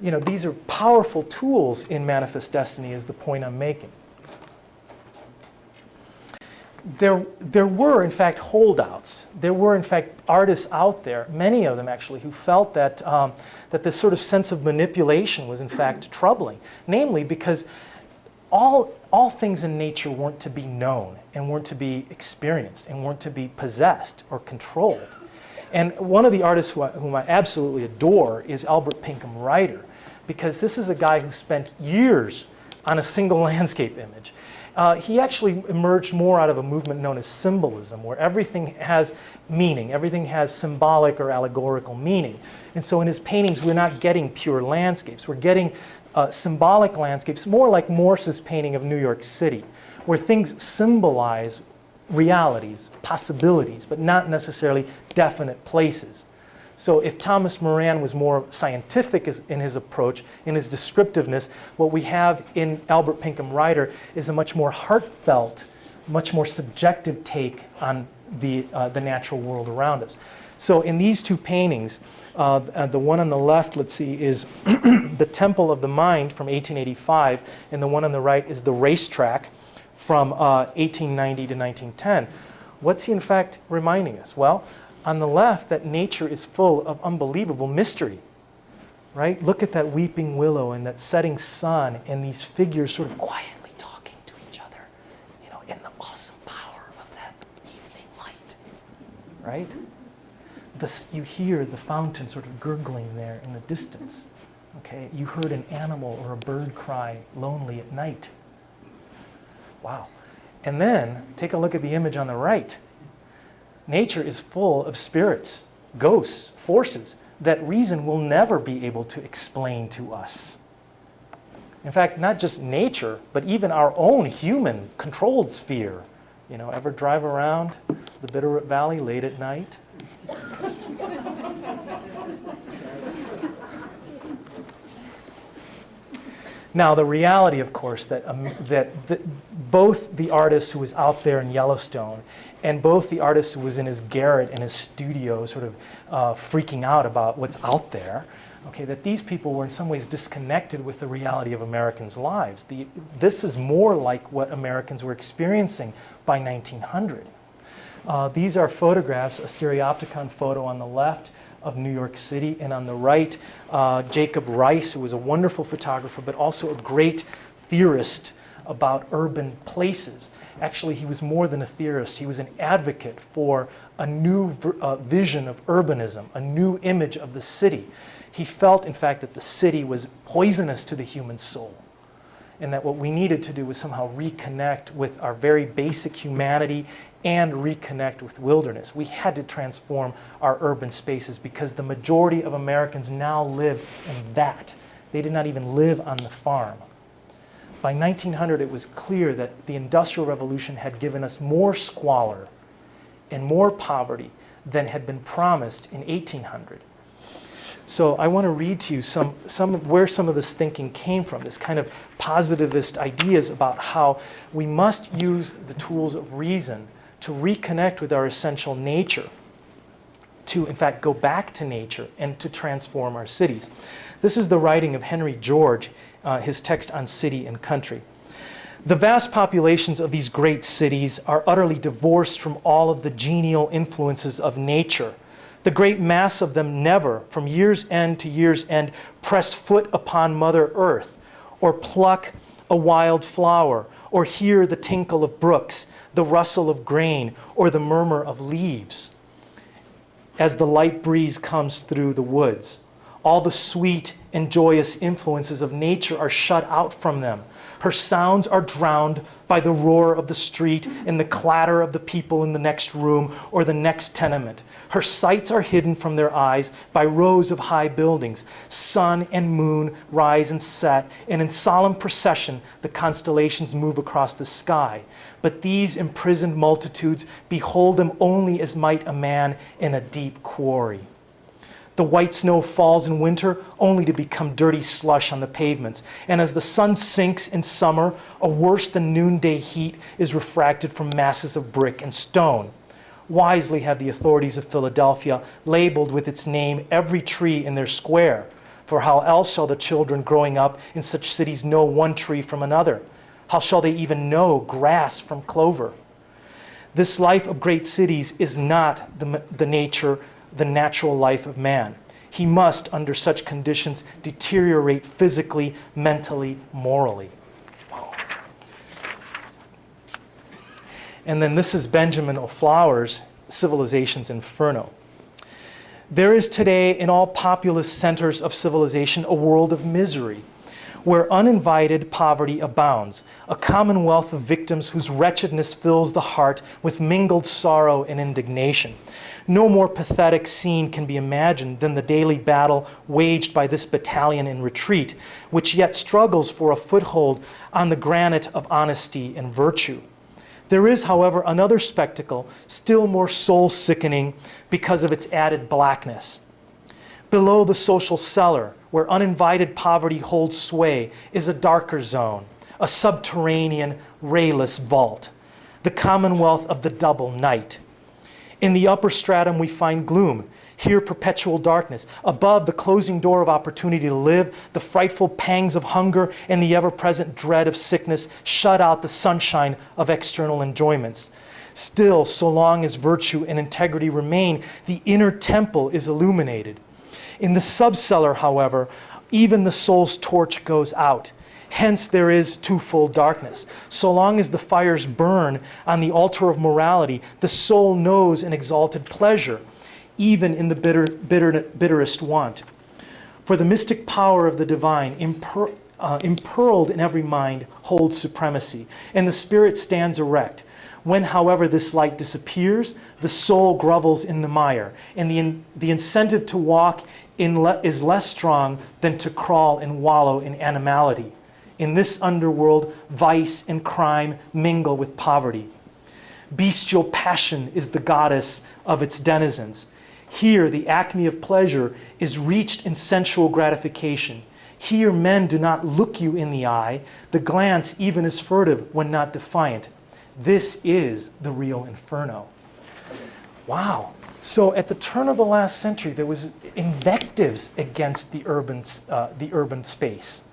Speaker 1: these are powerful tools in Manifest Destiny is the point I'm making. There were, in fact, holdouts. There were, in fact, artists out there, many of them actually, who felt that, that this sort of sense of manipulation was, in fact, troubling. Namely, because all things in nature weren't to be known and weren't to be experienced and weren't to be possessed or controlled. And one of the artists whom I absolutely adore is Albert Pinkham Ryder, because this is a guy who spent years on a single landscape image. He actually emerged more out of a movement known as symbolism, where everything has meaning, everything has symbolic or allegorical meaning. And so in his paintings, we're not getting pure landscapes. We're getting symbolic landscapes, more like Morse's painting of New York City, where things symbolize realities, possibilities, but not necessarily definite places. So if Thomas Moran was more scientific in his approach, in his descriptiveness, what we have in Albert Pinkham Ryder is a much more heartfelt, much more subjective take on the natural world around us. So in these two paintings, the one on the left, let's see, is The Temple of the Mind from 1885, and the one on the right is The Racetrack from 1890 to 1910. What's he in fact reminding us? Well, on the left, that nature is full of unbelievable mystery, right? Look at that weeping willow and that setting sun and these figures sort of quietly talking to each other, in the awesome power of that evening light, right? You hear the fountain sort of gurgling there in the distance, okay? You heard an animal or a bird cry lonely at night. Wow. And then take a look at the image on the right. Nature is full of spirits, ghosts, forces that reason will never be able to explain to us. In fact, not just nature, but even our own human controlled sphere. Ever drive around the Bitterroot Valley late at night? Now, the reality, of course, that both the artist who was out there in Yellowstone and both the artist who was in his garret in his studio sort of freaking out about what's out there, okay, that these people were in some ways disconnected with the reality of Americans' lives. This is more like what Americans were experiencing by 1900. These are photographs, a stereopticon photo on the left of New York City, and on the right, Jacob Rice, who was a wonderful photographer, but also a great theorist about urban places. Actually, he was more than a theorist. He was an advocate for a new vision of urbanism, a new image of the city. He felt, in fact, that the city was poisonous to the human soul, and that what we needed to do was somehow reconnect with our very basic humanity and reconnect with wilderness. We had to transform our urban spaces because the majority of Americans now live in that. They did not even live on the farm. By 1900, it was clear that the Industrial Revolution had given us more squalor and more poverty than had been promised in 1800. So I want to read to you where some of this thinking came from, this kind of positivist ideas about how we must use the tools of reason to reconnect with our essential nature, to in fact go back to nature and to transform our cities. This is the writing of Henry George, his text on city and country. The vast populations of these great cities are utterly divorced from all of the genial influences of nature. The great mass of them never, from year's end to year's end, press foot upon Mother Earth, or pluck a wild flower, or hear the tinkle of brooks, the rustle of grain, or the murmur of leaves as the light breeze comes through the woods. All the sweet and joyous influences of nature are shut out from them. Her sounds are drowned by the roar of the street and the clatter of the people in the next room or the next tenement. Her sights are hidden from their eyes by rows of high buildings. Sun and moon rise and set, and in solemn procession the constellations move across the sky. But these imprisoned multitudes behold them only as might a man in a deep quarry. The white snow falls in winter only to become dirty slush on the pavements. And as the sun sinks in summer, a worse than noonday heat is refracted from masses of brick and stone. Wisely have the authorities of Philadelphia labeled with its name every tree in their square. For how else shall the children growing up in such cities know one tree from another? How shall they even know grass from clover? This life of great cities is not the natural life of man. He must, under such conditions, deteriorate physically, mentally, morally. Whoa. And then this is Benjamin O'Flower's Civilization's Inferno. There is today in all populous centers of civilization a world of misery, where uninvited poverty abounds, a commonwealth of victims whose wretchedness fills the heart with mingled sorrow and indignation. No more pathetic scene can be imagined than the daily battle waged by this battalion in retreat, which yet struggles for a foothold on the granite of honesty and virtue. There is, however, another spectacle, still more soul-sickening because of its added blackness. Below the social cellar, where uninvited poverty holds sway, is a darker zone, a subterranean, rayless vault, the commonwealth of the double night. In the upper stratum we find gloom, here perpetual darkness. Above, the closing door of opportunity to live, the frightful pangs of hunger, and the ever-present dread of sickness shut out the sunshine of external enjoyments. Still, so long as virtue and integrity remain, the inner temple is illuminated. In the subcellar, however, even the soul's torch goes out. Hence there is twofold darkness. So long as the fires burn on the altar of morality, the soul knows an exalted pleasure, even in the bitterest want. For the mystic power of the divine, impearled in every mind, holds supremacy, and the spirit stands erect. When, however, this light disappears, the soul grovels in the mire, and the incentive to walk is less strong than to crawl and wallow in animality. In this underworld, vice and crime mingle with poverty. Bestial passion is the goddess of its denizens. Here, the acme of pleasure is reached in sensual gratification. Here, men do not look you in the eye. The glance even is furtive when not defiant. This is the real inferno. Wow. So at the turn of the last century, there was invectives against the urban space.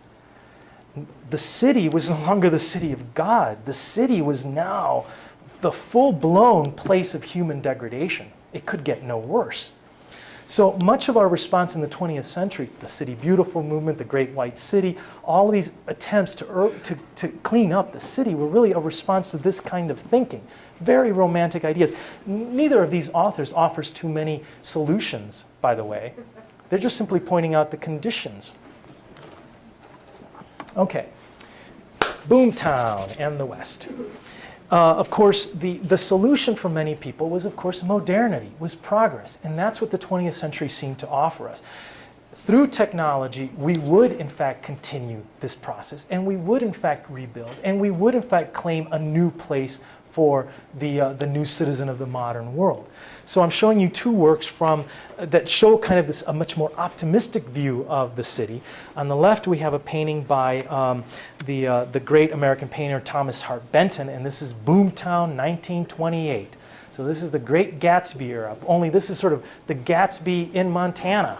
Speaker 1: The city was no longer the city of God. The city was now the full-blown place of human degradation. It could get no worse. So much of our response in the 20th century, the City Beautiful movement, the Great White City, all of these attempts to clean up the city were really a response to this kind of thinking. Very romantic ideas. Neither of these authors offers too many solutions, by the way. They're just simply pointing out the conditions. Okay, Boomtown and the West. Of course, the solution for many people was, of course, modernity, was progress. And that's what the 20th century seemed to offer us. Through technology, we would, in fact, continue this process. And we would, in fact, rebuild. And we would, in fact, claim a new place for the new citizen of the modern world. So I'm showing you two works that show kind of a much more optimistic view of the city. On the left, we have a painting by the great American painter Thomas Hart Benton, and this is Boomtown, 1928. So this is the Great Gatsby era, only this is sort of the Gatsby in Montana.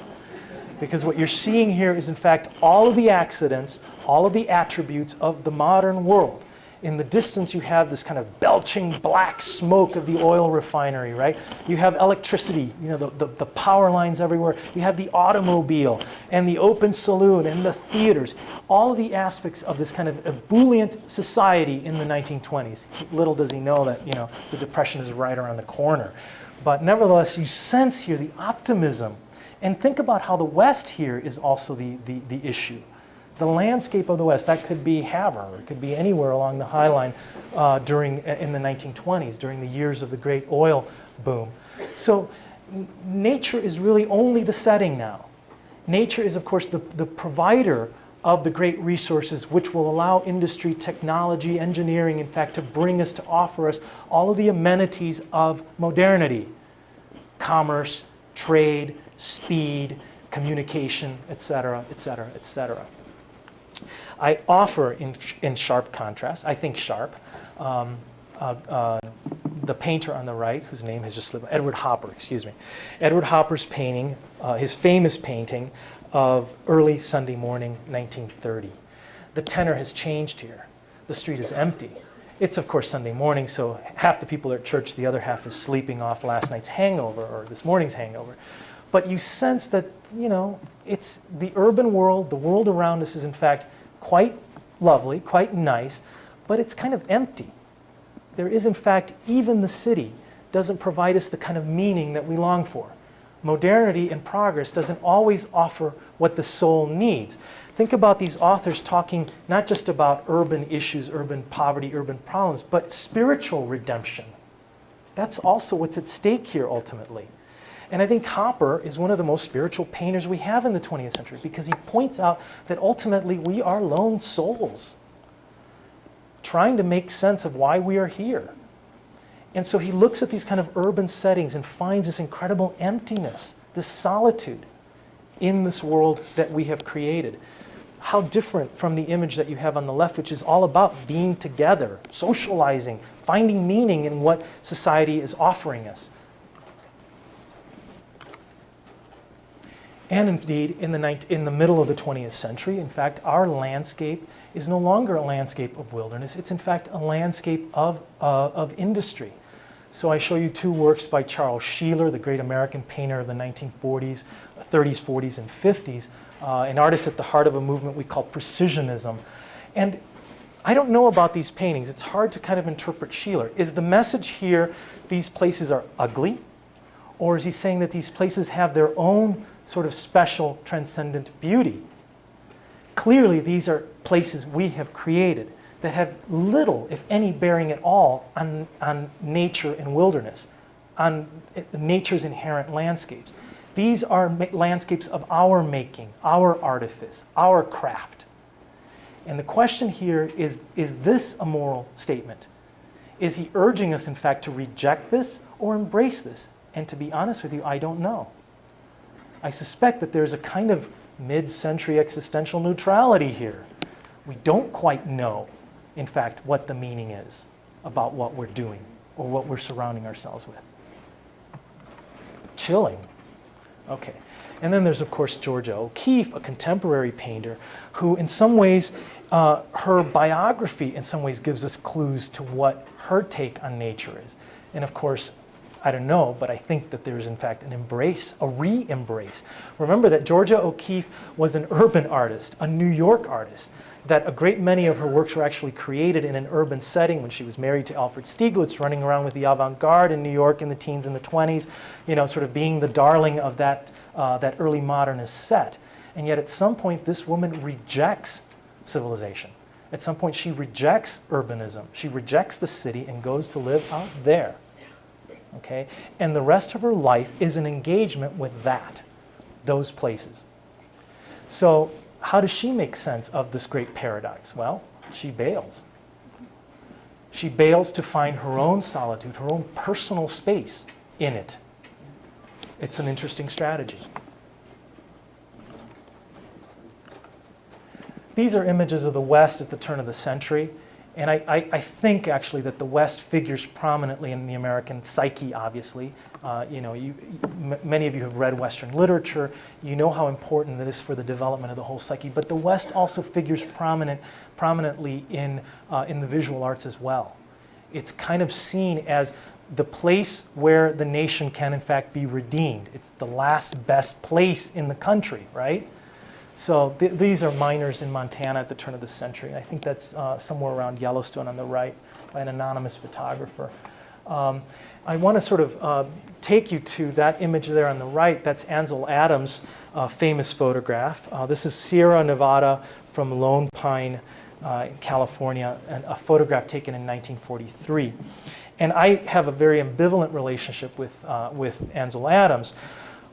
Speaker 1: Because what you're seeing here is, in fact, all of the accidents, all of the attributes of the modern world. In the distance, you have this kind of belching black smoke of the oil refinery, right? You have electricity, you know, the power lines everywhere. You have the automobile and the open saloon and the theaters. All of the aspects of this kind of ebullient society in the 1920s. Little does he know that, you know, the Depression is right around the corner. But nevertheless, you sense here the optimism. And think about how the West here is also the issue. The landscape of the West, that could be Havre, it could be anywhere along the High Line in the 1920s, during the years of the great oil boom. So nature is really only the setting now. Nature is, of course, the provider of the great resources which will allow industry, technology, engineering, in fact, to bring us, to offer us all of the amenities of modernity. Commerce, trade, speed, communication, et cetera, et cetera, et cetera. I offer, in sharp contrast, I think sharp, the painter on the right, whose name has just slipped, Edward Hopper, excuse me. Edward Hopper's painting, his famous painting of early Sunday morning, 1930. The tenor has changed here. The street is empty. It's, of course, Sunday morning, so half the people are at church, the other half is sleeping off last night's hangover or this morning's hangover. But you sense that, it's the urban world, the world around us is, in fact, quite lovely, quite nice, but it's kind of empty. There is, in fact, even the city doesn't provide us the kind of meaning that we long for. Modernity and progress doesn't always offer what the soul needs. Think about these authors talking not just about urban issues, urban poverty, urban problems, but spiritual redemption. That's also what's at stake here ultimately. And I think Hopper is one of the most spiritual painters we have in the 20th century because he points out that ultimately we are lone souls trying to make sense of why we are here. And so he looks at these kind of urban settings and finds this incredible emptiness, this solitude in this world that we have created. How different from the image that you have on the left, which is all about being together, socializing, finding meaning in what society is offering us. And indeed, in the middle of the 20th century, in fact, our landscape is no longer a landscape of wilderness. It's in fact a landscape of industry. So I show you two works by Charles Sheeler, the great American painter of the 1940s, 30s, 40s, and 50s, an artist at the heart of a movement we call precisionism. And I don't know about these paintings. It's hard to kind of interpret Sheeler. Is the message here these places are ugly? Or is he saying that these places have their own sort of special transcendent beauty? Clearly, these are places we have created that have little, if any, bearing at all on nature and wilderness, on nature's inherent landscapes. These are landscapes of our making, our artifice, our craft. And the question here is this a moral statement? Is he urging us, in fact, to reject this or embrace this? And to be honest with you, I don't know. I suspect that there's a kind of mid-century existential neutrality here. We don't quite know, in fact, what the meaning is about what we're doing or what we're surrounding ourselves with. Chilling. Okay. And then there's, of course, Georgia O'Keeffe, a contemporary painter, who in some ways, her biography in some ways gives us clues to what her take on nature is. And of course, I don't know, but I think that there's in fact an embrace, a re-embrace. Remember that Georgia O'Keeffe was an urban artist, a New York artist, that a great many of her works were actually created in an urban setting when she was married to Alfred Stieglitz, running around with the avant-garde in New York in the teens and the 20s, sort of being the darling of that early modernist set. And yet at some point, this woman rejects civilization. At some point, she rejects urbanism. She rejects the city and goes to live out there. Okay? And the rest of her life is an engagement with those places. So how does she make sense of this great paradox? Well, she bails. She bails to find her own solitude, her own personal space in it. It's an interesting strategy. These are images of the West at the turn of the century. And I think actually that the West figures prominently in the American psyche, obviously. Many of you have read Western literature. You know how important that is for the development of the whole psyche. But the West also figures prominently in the visual arts as well. It's kind of seen as the place where the nation can in fact be redeemed. It's the last best place in the country, right? So these are miners in Montana at the turn of the century. I think that's somewhere around Yellowstone on the right by an anonymous photographer. I want to sort of take you to that image there on the right. That's Ansel Adams' famous photograph. This is Sierra Nevada from Lone Pine in California, and a photograph taken in 1943. And I have a very ambivalent relationship with Ansel Adams.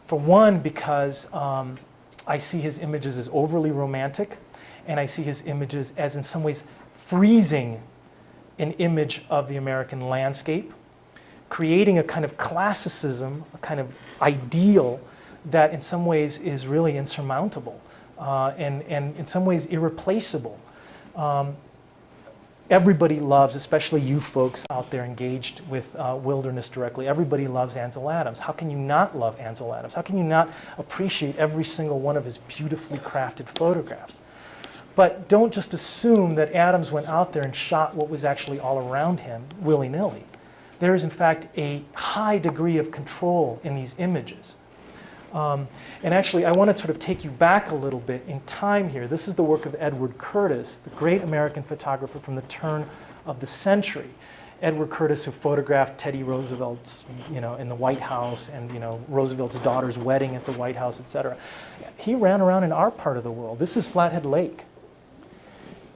Speaker 1: For one, because I see his images as overly romantic, and I see his images as in some ways freezing an image of the American landscape, creating a kind of classicism, a kind of ideal that in some ways is really insurmountable and in some ways irreplaceable. Everybody loves, especially you folks out there engaged with wilderness directly, everybody loves Ansel Adams. How can you not love Ansel Adams? How can you not appreciate every single one of his beautifully crafted photographs? But don't just assume that Adams went out there and shot what was actually all around him willy-nilly. There is, in fact, a high degree of control in these images. And actually, I want to sort of take you back a little bit in time here. This is the work of Edward Curtis, the great American photographer from the turn of the century. Edward Curtis, who photographed Teddy Roosevelt's, in the White House, and Roosevelt's daughter's wedding at the White House, etc. He ran around in our part of the world. This is Flathead Lake.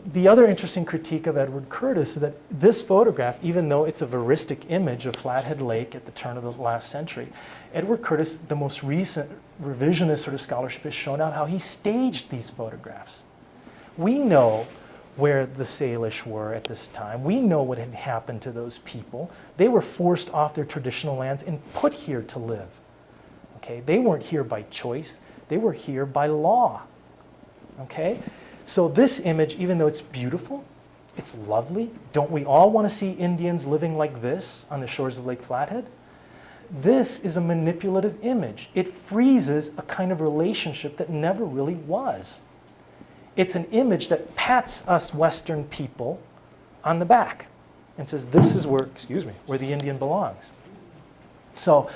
Speaker 1: The other interesting critique of Edward Curtis is that this photograph, even though it's a veristic image of Flathead Lake at the turn of the last century, Edward Curtis, the most recent revisionist sort of scholarship, has shown out how he staged these photographs. We know where the Salish were at this time. We know what had happened to those people. They were forced off their traditional lands and put here to live. Okay? They weren't here by choice. They were here by law. Okay? So this image, even though it's beautiful, it's lovely, don't we all want to see Indians living like this on the shores of Lake Flathead? This is a manipulative image. It freezes a kind of relationship that never really was. It's an image that pats us Western people on the back and says, this is where, where the Indian belongs. So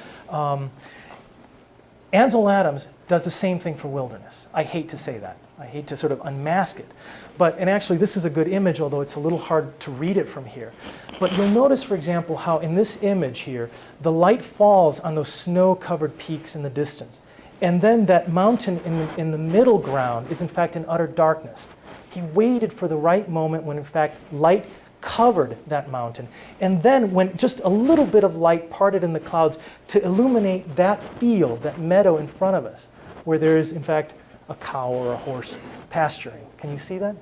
Speaker 1: Ansel Adams does the same thing for wilderness. I hate to say that. I hate to sort of unmask it. And actually this is a good image, although it's a little hard to read it from here. But you'll notice, for example, how in this image here, the light falls on those snow-covered peaks in the distance. And then that mountain in the middle ground is in fact in utter darkness. He waited for the right moment when in fact light covered that mountain. And then when just a little bit of light parted in the clouds to illuminate that field, that meadow in front of us, where there is in fact a cow or a horse pasturing. Can you see that?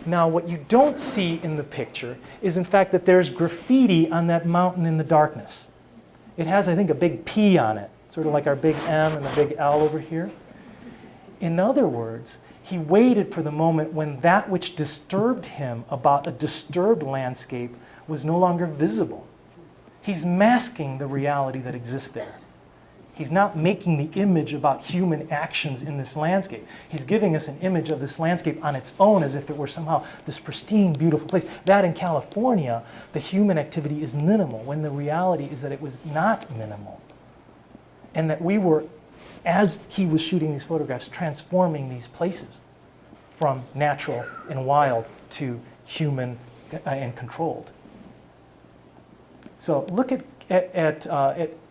Speaker 1: Now, what you don't see in the picture is, in fact, that there's graffiti on that mountain in the darkness. It has, I think, a big P on it, sort of like our big M and the big L over here. In other words, he waited for the moment when that which disturbed him about a disturbed landscape was no longer visible. He's masking the reality that exists there. He's not making the image about human actions in this landscape. He's giving us an image of this landscape on its own as if it were somehow this pristine, beautiful place. That in California, the human activity is minimal, when the reality is that it was not minimal. And that we were, as he was shooting these photographs, transforming these places from natural and wild to human and controlled. So look at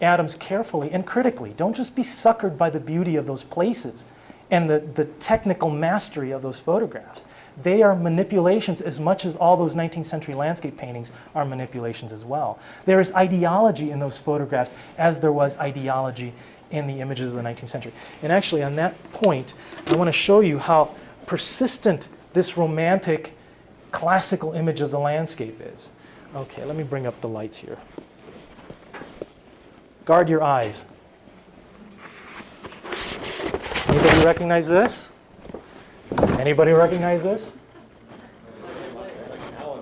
Speaker 1: Adams carefully and critically. Don't just be suckered by the beauty of those places and the technical mastery of those photographs. They are manipulations as much as all those 19th century landscape paintings are manipulations as well. There is ideology in those photographs as there was ideology in the images of the 19th century. And actually on that point, I want to show you how persistent this romantic classical image of the landscape is. Okay, let me bring up the lights here. Guard your eyes. Anybody recognize this? Anybody recognize this?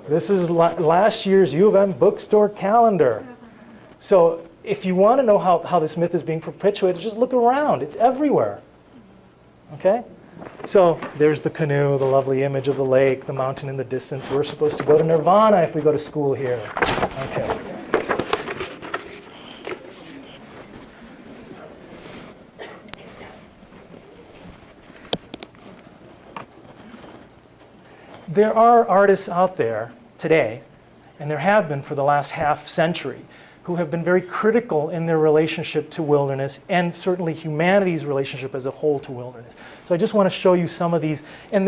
Speaker 1: This is last year's U of M bookstore calendar. So if you want to know how this myth is being perpetuated, just look around. It's everywhere. Okay? So there's the canoe, the lovely image of the lake, the mountain in the distance. We're supposed to go to Nirvana if we go to school here. Okay. There are artists out there today, and there have been for the last half century, who have been very critical in their relationship to wilderness and certainly humanity's relationship as a whole to wilderness. So I just want to show you some of these, and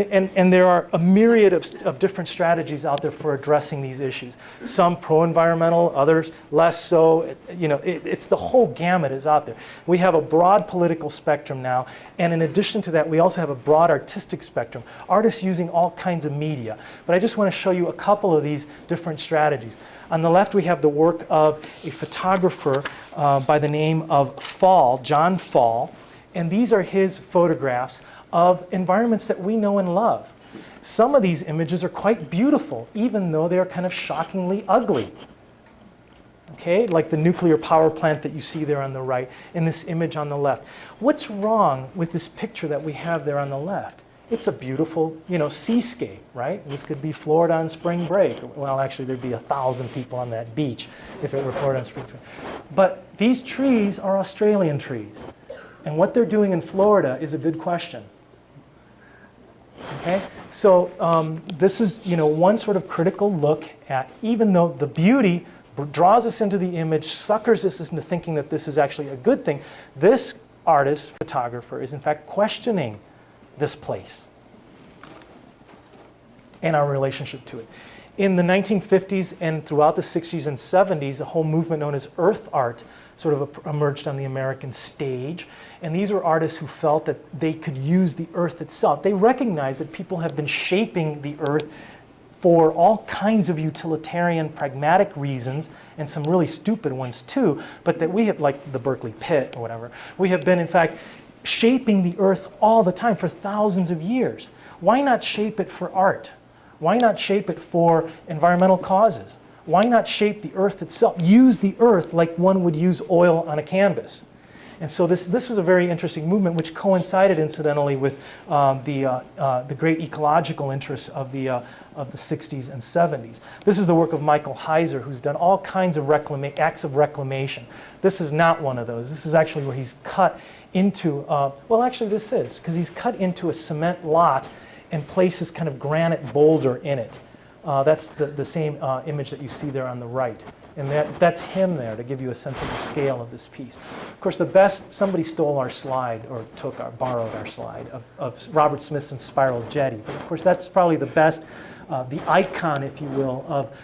Speaker 1: there are a myriad of different strategies out there for addressing these issues. Some pro-environmental, others less so. You know, it's the whole gamut is out there. We have a broad political spectrum now, and in addition to that, we also have a broad artistic spectrum. Artists using all kinds of media. But I just want to show you a couple of these different strategies. On the left, we have the work of a photographer by the name of Fall, John Fall, and these are his photographs of environments that we know and love. Some of these images are quite beautiful, even though they are kind of shockingly ugly. Okay, like the nuclear power plant that you see there on the right, and this image on the left. What's wrong with this picture that we have there on the left? It's a beautiful, you know, seascape, right? This could be Florida on spring break. Well, actually, there'd be 1,000 people on that beach if it were Florida on spring break. But these trees are Australian trees. And what they're doing in Florida is a good question. Okay? So this is, you know, one sort of critical look at, even though the beauty draws us into the image, suckers us into thinking that this is actually a good thing, this artist, photographer, is in fact questioning this place and our relationship to it. In the 1950s and throughout the 60s and 70s, a whole movement known as earth art sort of emerged on the American stage. And these were artists who felt that they could use the earth itself. They recognized that people have been shaping the earth for all kinds of utilitarian, pragmatic reasons, and some really stupid ones too, but that we have, like the Berkeley Pit or whatever, we have been, in fact, shaping the earth all the time for thousands of years. Why not shape it for art? Why not shape it for environmental causes? Why not shape the earth itself? Use the earth like one would use oil on a canvas. And so this was a very interesting movement, which coincided, incidentally, with the great ecological interests of the 60s and 70s. This is the work of Michael Heiser, who's done all kinds of acts of reclamation. This is not one of those. This is actually where he's cut into, well, actually this is, because he's cut into a cement lot and placed this kind of granite boulder in it. That's the same image that you see there on the right. And that's him there to give you a sense of the scale of this piece. Of course, the best, somebody stole our slide, or borrowed our slide, of Robert Smithson's Spiral Jetty. But of course, that's probably the best, the icon, if you will, of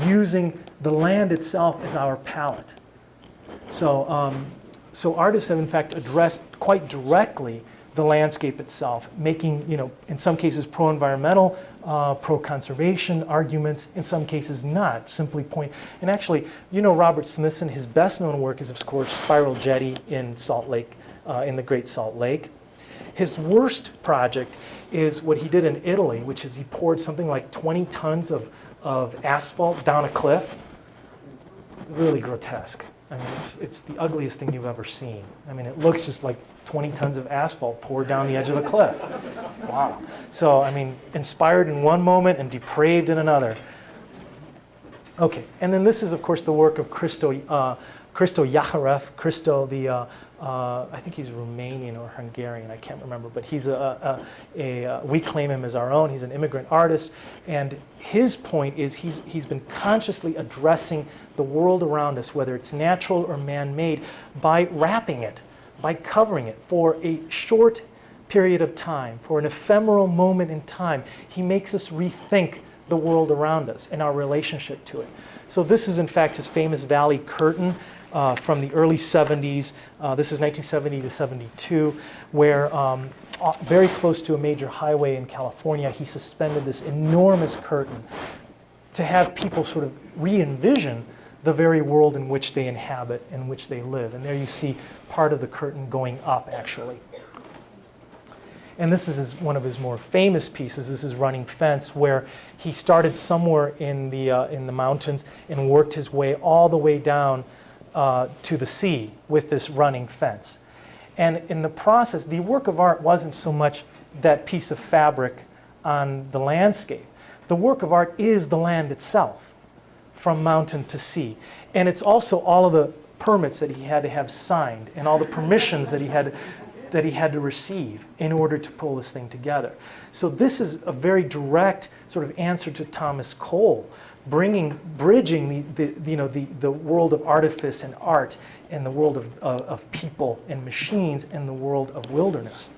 Speaker 1: using the land itself as our palette. So artists have, in fact, addressed quite directly the landscape itself, making, you know, in some cases pro-environmental, pro-conservation arguments, in some cases not, simply point. And actually, you know, Robert Smithson, his best known work is, of course, Spiral Jetty in Salt Lake, in the Great Salt Lake. His worst project is what he did in Italy, which is he poured something like 20 tons of asphalt down a cliff. Really grotesque. I mean, it's the ugliest thing you've ever seen. I mean, it looks just like 20 tons of asphalt poured down the edge of a cliff. Wow. So, I mean, inspired in one moment and depraved in another. Okay, and then this is, of course, the work of Christo Yacharev. Christo, I think he's Romanian or Hungarian, I can't remember, but he's we claim him as our own. He's an immigrant artist, and his point is he's been consciously addressing the world around us, whether it's natural or man-made, by wrapping it, by covering it for a short period of time, for an ephemeral moment in time. He makes us rethink the world around us and our relationship to it. So this is, in fact, his famous Valley Curtain from the early 70s. This is 1970 to 72, where very close to a major highway in California, he suspended this enormous curtain to have people sort of re-envision the very world in which they inhabit, in which they live. And there you see part of the curtain going up, actually. And this is one of his more famous pieces. This is Running Fence, where he started somewhere in the mountains and worked his way all the way down to the sea with this running fence. And in the process, the work of art wasn't so much that piece of fabric on the landscape. The work of art is the land itself, from mountain to sea. And it's also all of the permits that he had to have signed and all the permissions that he had to receive in order to pull this thing together. So this is a very direct sort of answer to Thomas Cole, bridging the world of artifice and art and the world of people and machines and the world of wilderness.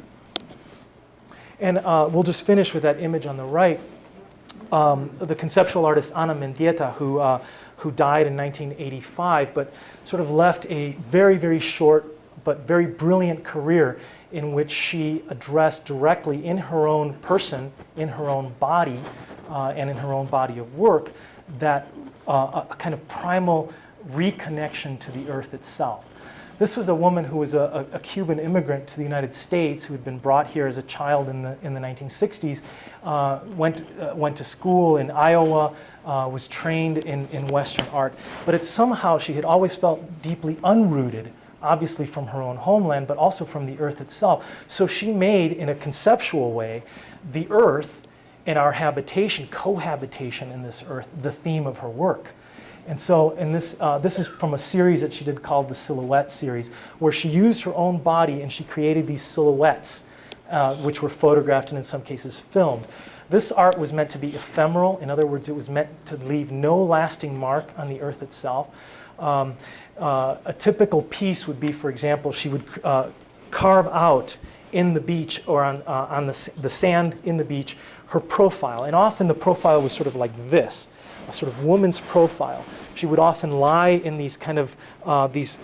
Speaker 1: And we'll just finish with that image on the right. The conceptual artist Ana Mendieta, who died in 1985, but sort of left a very, very short but very brilliant career in which she addressed directly in her own person, in her own body, and in her own body of work, that a kind of primal reconnection to the earth itself. This was a woman who was a Cuban immigrant to the United States who had been brought here as a child in the 1960s, went to school in Iowa, was trained in Western art, but somehow she had always felt deeply unrooted, obviously from her own homeland, but also from the earth itself. So she made, in a conceptual way, the earth and our habitation, cohabitation in this earth, the theme of her work. And so this is from a series that she did called the Silhouette series, where she used her own body and she created these silhouettes, which were photographed and in some cases filmed. This art was meant to be ephemeral. In other words, it was meant to leave no lasting mark on the earth itself. A typical piece would be, for example, she would carve out in the beach or on the sand in the beach her profile. And often the profile was sort of like this, a sort of woman's profile. She would often lie in these kind of these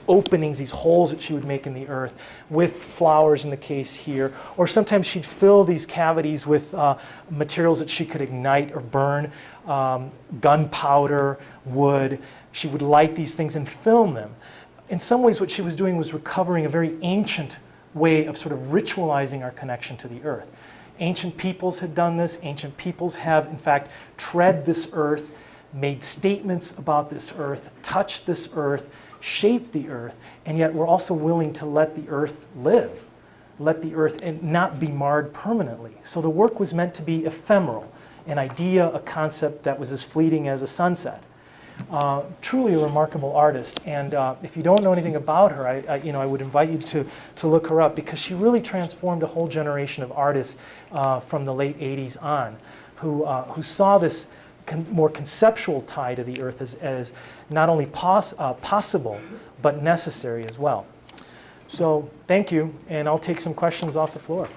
Speaker 1: openings, these holes that she would make in the earth with flowers in the case here. Or sometimes she'd fill these cavities with materials that she could ignite or burn, gunpowder, wood. She would light these things and film them. In some ways, what she was doing was recovering a very ancient way of sort of ritualizing our connection to the earth. Ancient peoples had done this. Ancient peoples have, in fact, tread this earth, made statements about this earth, touched this earth, shaped the earth, and yet we're also willing to let the earth live, let the earth and not be marred permanently. So the work was meant to be ephemeral, an idea, a concept that was as fleeting as a sunset. Truly a remarkable artist, and if you don't know anything about her, I would invite you to look her up, because she really transformed a whole generation of artists from the late 80s on, who saw this more conceptual tie to the earth as not only possible, but necessary as well. So thank you, and I'll take some questions off the floor.